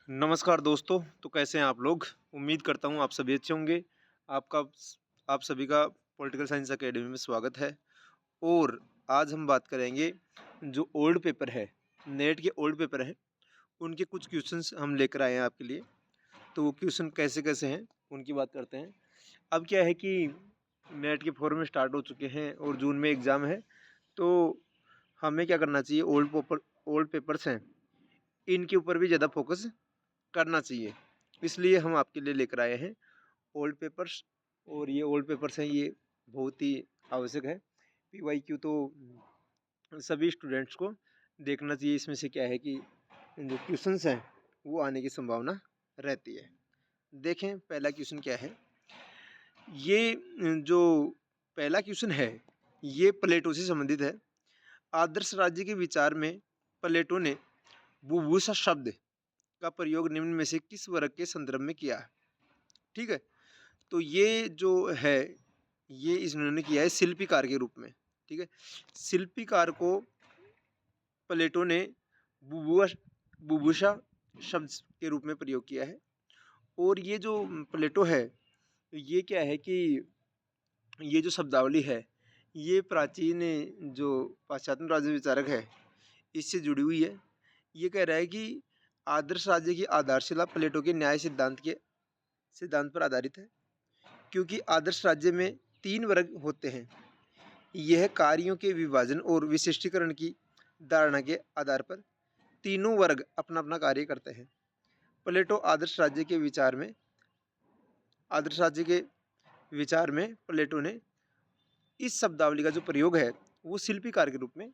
नमस्कार दोस्तों, तो कैसे हैं आप लोग? उम्मीद करता हूँ आप सभी अच्छे होंगे। आपका आप सभी का पॉलिटिकल साइंस अकेडमी में स्वागत है। और आज हम बात करेंगे जो ओल्ड पेपर है, नेट के ओल्ड पेपर हैं, उनके कुछ क्वेश्चंस हम लेकर आए हैं आपके लिए। तो वो क्वेश्चन कैसे-कैसे हैं, उनकी बात करते हैं। अब क्या है कि नेट के फॉर्म स्टार्ट हो चुके हैं और जून में एग्ज़ाम है, तो हमें क्या करना चाहिए, ओल्ड पेपर्स हैं, इनके ऊपर भी ज़्यादा फोकस करना चाहिए। इसलिए हम आपके लिए लेकर आए हैं ओल्ड पेपर्स। और ये ओल्ड पेपर्स हैं, ये बहुत ही आवश्यक है। पीवाईक्यू तो सभी स्टूडेंट्स को देखना चाहिए। इसमें से क्या है कि जो क्वेश्चंस हैं वो आने की संभावना रहती है। देखें पहला क्वेश्चन क्या है। ये जो पहला क्वेश्चन है ये प्लेटो से संबंधित है। आदर्श राज्य के विचार में प्लेटो ने बुभुक्षा शब्द का प्रयोग निम्न में से किस वर्ग के संदर्भ में किया है? ठीक है, तो ये जो है ये इन्होंने किया है शिल्पीकार के रूप में। ठीक है, शिल्पीकार को प्लेटो ने बुभुक्षा शब्द के रूप में प्रयोग किया है। और ये जो प्लेटो है ये क्या है कि ये जो शब्दावली है ये प्राचीन जो पाश्चात्य राज्य विचारक है इससे जुड़ी हुई है। ये कह रहा है कि आदर्श राज्य की आधारशिला प्लेटो के न्याय सिद्धांत पर आधारित है, क्योंकि आदर्श राज्य में 3 वर्ग होते हैं। यह कार्यों के विभाजन और विशिष्टीकरण की धारणा के आधार पर तीनों वर्ग अपना-अपना कार्य करते हैं। प्लेटो आदर्श राज्य के विचार में प्लेटो ने इस शब्दावली का जो प्रयोग है वो शिल्पीकार के रूप में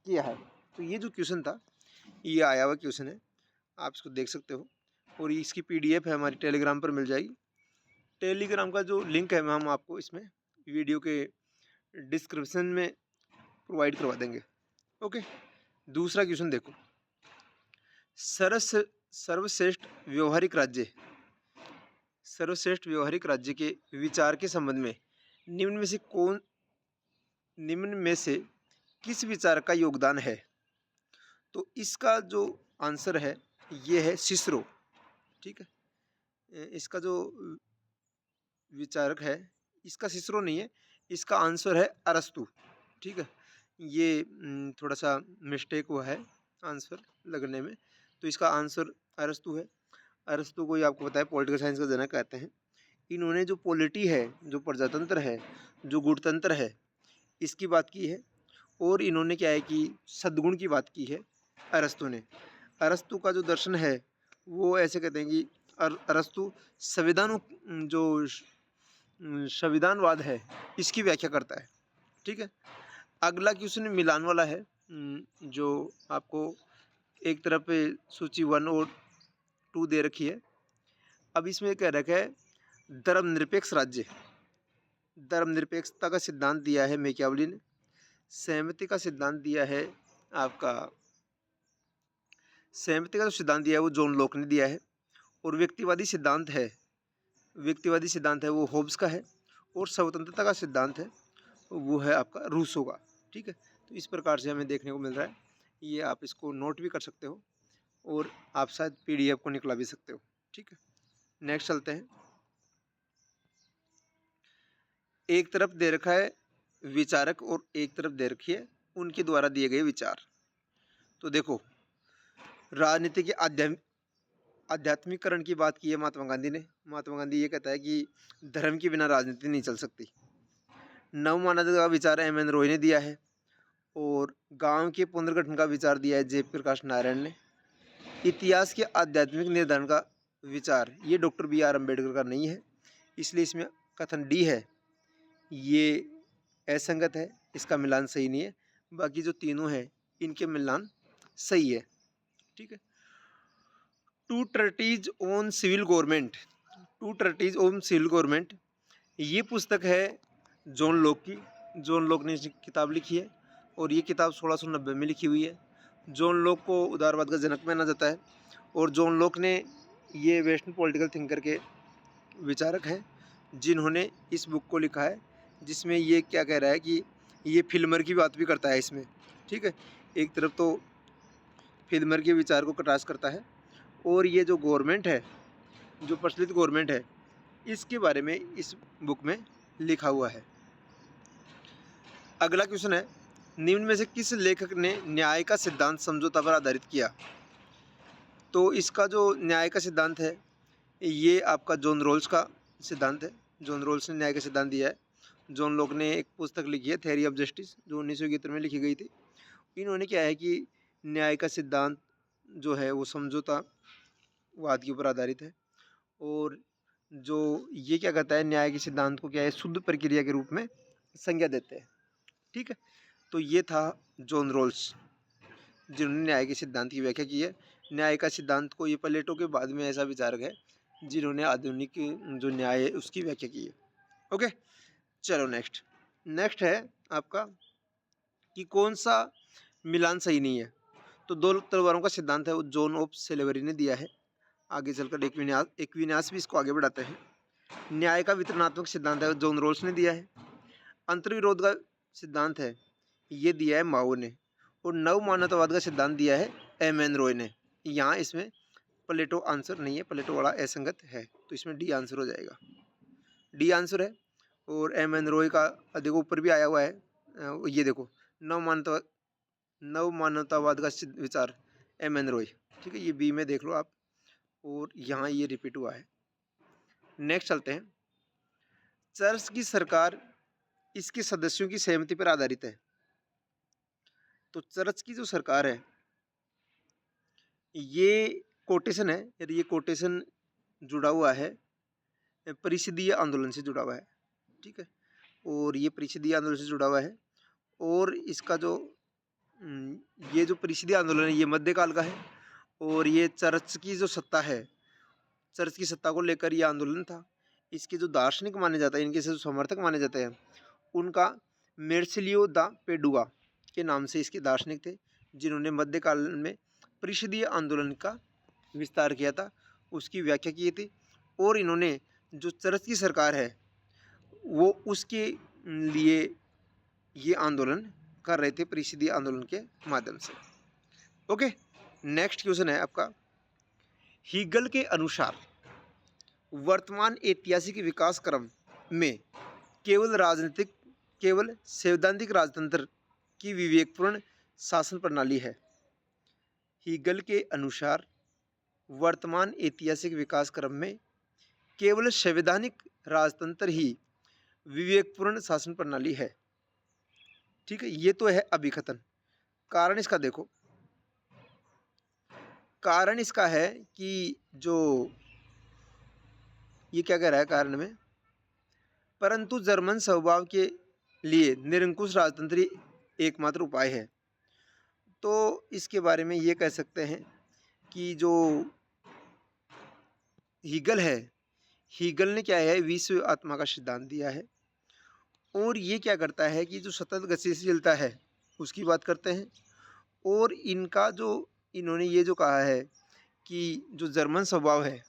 किया है। तो ये जो क्वेश्चन था ये आया हुआ क्वेश्चन है, आप इसको देख सकते हो। और इसकी पीडीएफ है हमारी टेलीग्राम पर मिल जाएगी। टेलीग्राम का जो लिंक है हम आपको इसमें वीडियो के डिस्क्रिप्शन में प्रोवाइड करवा देंगे। ओके, दूसरा क्वेश्चन देखो। सरस सर्वश्रेष्ठ व्यवहारिक राज्य सर्वश्रेष्ठ व्यवहारिक राज्य के विचार के संबंध में निम्न में से किस विचार का योगदान है? तो इसका जो आंसर है ये है सिसरो। ठीक है, इसका जो विचारक है इसका सिसरो नहीं है, इसका आंसर है अरस्तु। ठीक है, ये थोड़ा सा मिस्टेक हुआ है आंसर लगने में, तो इसका आंसर अरस्तु है। अरस्तु को ही आपको पता है पॉलिटिकल साइंस का जनक कहते हैं। इन्होंने जो पॉलिटी है, जो प्रजातंत्र है, जो गुणतंत्र है, इसकी बात की है। और इन्होंने क्या है कि सद्गुण की बात की है अरस्तु ने। अरस्तु का जो दर्शन है वो ऐसे कहते हैं कि अरस्तु जो संविधानवाद है इसकी व्याख्या करता है। ठीक है, अगला क्वेश्चन मिलान वाला है, जो आपको एक तरफ पे सूची 1 और 2 दे रखी है। अब इसमें कह रखा है धर्मनिरपेक्षता का सिद्धांत दिया है मैकियावेली ने। सहमति का सिद्धांत दिया है आपका सहमति का जो सिद्धांत दिया है वो जॉन लॉक ने दिया है। और व्यक्तिवादी सिद्धांत है वो होब्स का है। और स्वतंत्रता का सिद्धांत है वो है आपका रूसो का। ठीक है, तो इस प्रकार से हमें देखने को मिल रहा है। ये आप इसको नोट भी कर सकते हो और आप शायद पीडीएफ को निकला भी सकते हो। ठीक है, नेक्स्ट चलते हैं। एक तरफ दे रखा है विचारक और एक तरफ दे रखी है उनके द्वारा दिए गए विचार। तो देखो, राजनीति के आध्यात्मिकरण की बात की है महात्मा गांधी ने। महात्मा गांधी ये कहता है कि धर्म के बिना राजनीति नहीं चल सकती। नवमानव का विचार एम.एन. रॉय ने दिया है। और गांव के पुनर्गठन का विचार दिया है जयप्रकाश नारायण ने। इतिहास के आध्यात्मिक निर्धारण का विचार ये डॉक्टर बी.आर. अम्बेडकर का नहीं है, इसलिए इसमें कथन डी है ये असंगत है, इसका मिलान सही नहीं है। बाकी जो तीनों हैं इनके मिलान सही है। ठीक है, टू ट्रेटीज ऑन सिविल गवर्नमेंट ये पुस्तक है जॉन लॉक की। जॉन लॉक ने किताब लिखी है और ये किताब 1690 में लिखी हुई है। जॉन लॉक को उदारवाद का जनक माना जाता है। और जॉन लॉक ने ये वेस्टर्न पॉलिटिकल थिंकर के विचारक हैं जिन्होंने इस बुक को लिखा है, जिसमें ये क्या कह रहा है कि ये फिल्मर की बात भी करता है इसमें। ठीक है, एक तरफ तो फिल्मर के विचार को कटाक्ष करता है और ये जो गवर्नमेंट है, जो प्रचलित गवर्नमेंट है, इसके बारे में इस बुक में लिखा हुआ है। अगला क्वेश्चन है, निम्न में से किस लेखक ने न्याय का सिद्धांत समझौता पर आधारित किया? तो इसका जो न्याय का सिद्धांत है, ये आपका जॉन रॉल्स का सिद्धांत है। जॉन रॉल्स ने न्याय का सिद्धांत दिया है। जॉन लॉक ने एक पुस्तक लिखी है, थ्योरी ऑफ जस्टिस, जो 1971 में लिखी गई थी। इन्होंने क्या है कि न्याय का सिद्धांत जो है वो समझौतावाद के ऊपर आधारित है, और जो ये क्या कहता है, न्याय के सिद्धांत को क्या है, शुद्ध प्रक्रिया के रूप में संज्ञा देते हैं। ठीक है, तो ये था जॉन रॉल्स, जिन्होंने न्याय के सिद्धांत की व्याख्या की है। न्याय का सिद्धांत को ये प्लेटो के बाद में ऐसा विचारक है जिन्होंने आधुनिक जो न्याय है उसकी व्याख्या की है। ओके, चलो नेक्स्ट है आपका कि कौन सा मिलान सही नहीं है। तो दो तलवारों का सिद्धांत है, वो जॉन ऑफ सेलेवरी ने दिया है। आगे चलकर एक्विनास भी इसको आगे बढ़ाते हैं। न्याय का वितरणात्मक सिद्धांत है, जॉन रॉल्स ने दिया है। अंतर्विरोध का सिद्धांत है, ये दिया है माओ ने। और नव मानवतावाद का सिद्धांत दिया है एम एन रॉय ने। यहाँ इसमें प्लेटो आंसर नहीं है, प्लेटो वाला असंगत है, तो इसमें डी आंसर हो जाएगा। डी आंसर है। और एम एन रॉय का देखो ऊपर भी आया हुआ है, ये देखो नव मानवतावाद का विचार एम एन रॉय। ठीक है, ये बी में देख लो आप, और यहाँ ये रिपीट हुआ है। नेक्स्ट चलते हैं, चर्च की सरकार इसके सदस्यों की सहमति पर आधारित है। तो चर्च की जो सरकार है, ये कोटेशन है, यदि ये कोटेशन जुड़ा हुआ है परिषदीय आंदोलन से जुड़ा हुआ है। ठीक है, और ये परिषदीय आंदोलन से जुड़ा हुआ है, और इसका जो ये जो परिषदीय आंदोलन है ये मध्यकाल का है, और ये चर्च की जो सत्ता है, चर्च की सत्ता को लेकर ये आंदोलन था। इसके जो दार्शनिक माने जाते हैं, इनके से जो समर्थक माने जाते हैं, उनका मेर्सिलियो दा पेडुआ के नाम से इसके दार्शनिक थे, जिन्होंने मध्यकाल में परिषदीय आंदोलन का विस्तार किया था, उसकी व्याख्या की थी। और इन्होंने जो चर्च की सरकार है वो उसके लिए ये आंदोलन कर रहे थे परिषदीय आंदोलन के माध्यम से। ओके, नेक्स्ट क्वेश्चन है आपका, हीगल के अनुसार वर्तमान ऐतिहासिक विकास क्रम में केवल सैद्धांतिक राजतंत्र की विवेकपूर्ण शासन प्रणाली है। हीगल के अनुसार वर्तमान ऐतिहासिक विकास क्रम में केवल संवैधानिक राजतंत्र ही विवेकपूर्ण शासन प्रणाली है। ठीक है, ये तो है अभिकथन। कारण इसका देखो, कारण इसका है कि जो ये क्या कह रहा है कारण में, परंतु जर्मन स्वभाव के लिए निरंकुश राजतंत्र एकमात्र उपाय है। तो इसके बारे में ये कह सकते हैं कि जो हीगल है, हीगल ने क्या है, विश्व आत्मा का सिद्धांत दिया है, और ये क्या करता है कि जो सतत गतिशीलता है उसकी बात करते हैं। और इनका जो इन्होंने ये जो कहा है कि जो जर्मन स्वभाव है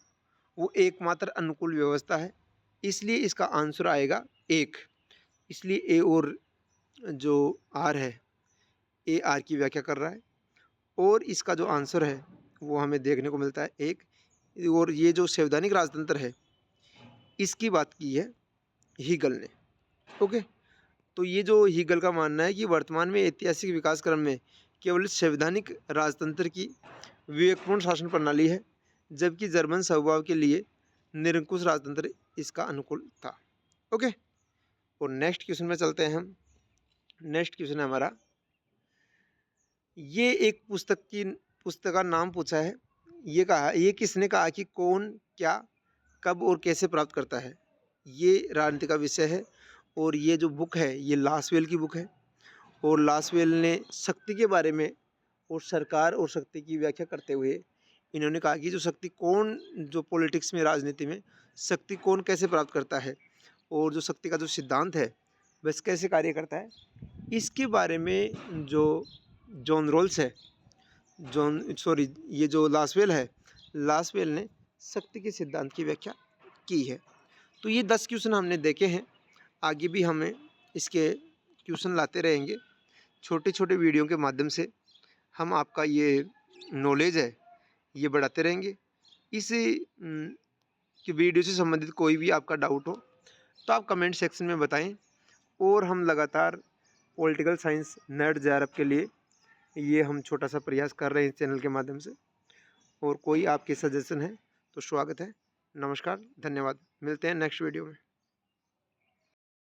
वो एकमात्र अनुकूल व्यवस्था है, इसलिए इसका आंसर आएगा एक। इसलिए ए और जो आर है, ए आर की व्याख्या कर रहा है, और इसका जो आंसर है वो हमें देखने को मिलता है एक। और ये जो संवैधानिक राजतंत्र है इसकी बात की है हीगल ने। ओके, तो ये जो हीगल का मानना है कि वर्तमान में ऐतिहासिक विकास क्रम में केवल संवैधानिक राजतंत्र की विवेकपूर्ण शासन प्रणाली है, जबकि जर्मन स्वभाव के लिए निरंकुश राजतंत्र इसका अनुकूल था। ओके, और नेक्स्ट क्वेश्चन में चलते हैं हम। नेक्स्ट क्वेश्चन है हमारा, ये एक पुस्तक का नाम पूछा है। ये किसने कहा कि कौन क्या कब और कैसे प्राप्त करता है। ये राजनीति का विषय है, और ये जो बुक है ये लासवेल की बुक है। और लासवेल ने शक्ति के बारे में और सरकार और शक्ति की व्याख्या करते हुए इन्होंने कहा कि जो शक्ति कौन, जो पॉलिटिक्स में, राजनीति में शक्ति कौन कैसे प्राप्त करता है, और जो शक्ति का जो सिद्धांत है बस कैसे कार्य करता है, इसके बारे में जो जॉन रॉल्स है, ये जो लासवेल है, लासवेल ने शक्ति के सिद्धांत की व्याख्या की है। तो ये 10 क्वेश्चन हमने देखे हैं, आगे भी हमें इसके क्वेश्चन लाते रहेंगे। छोटे छोटे वीडियो के माध्यम से हम आपका ये नॉलेज है ये बढ़ाते रहेंगे। इस कि वीडियो से संबंधित कोई भी आपका डाउट हो तो आप कमेंट सेक्शन में बताएं, और हम लगातार पॉलिटिकल साइंस नेट जेआरएफ के लिए ये हम छोटा सा प्रयास कर रहे हैं इस चैनल के माध्यम से। और कोई आपके सजेशन है तो स्वागत है। नमस्कार, धन्यवाद। मिलते हैं नेक्स्ट वीडियो में।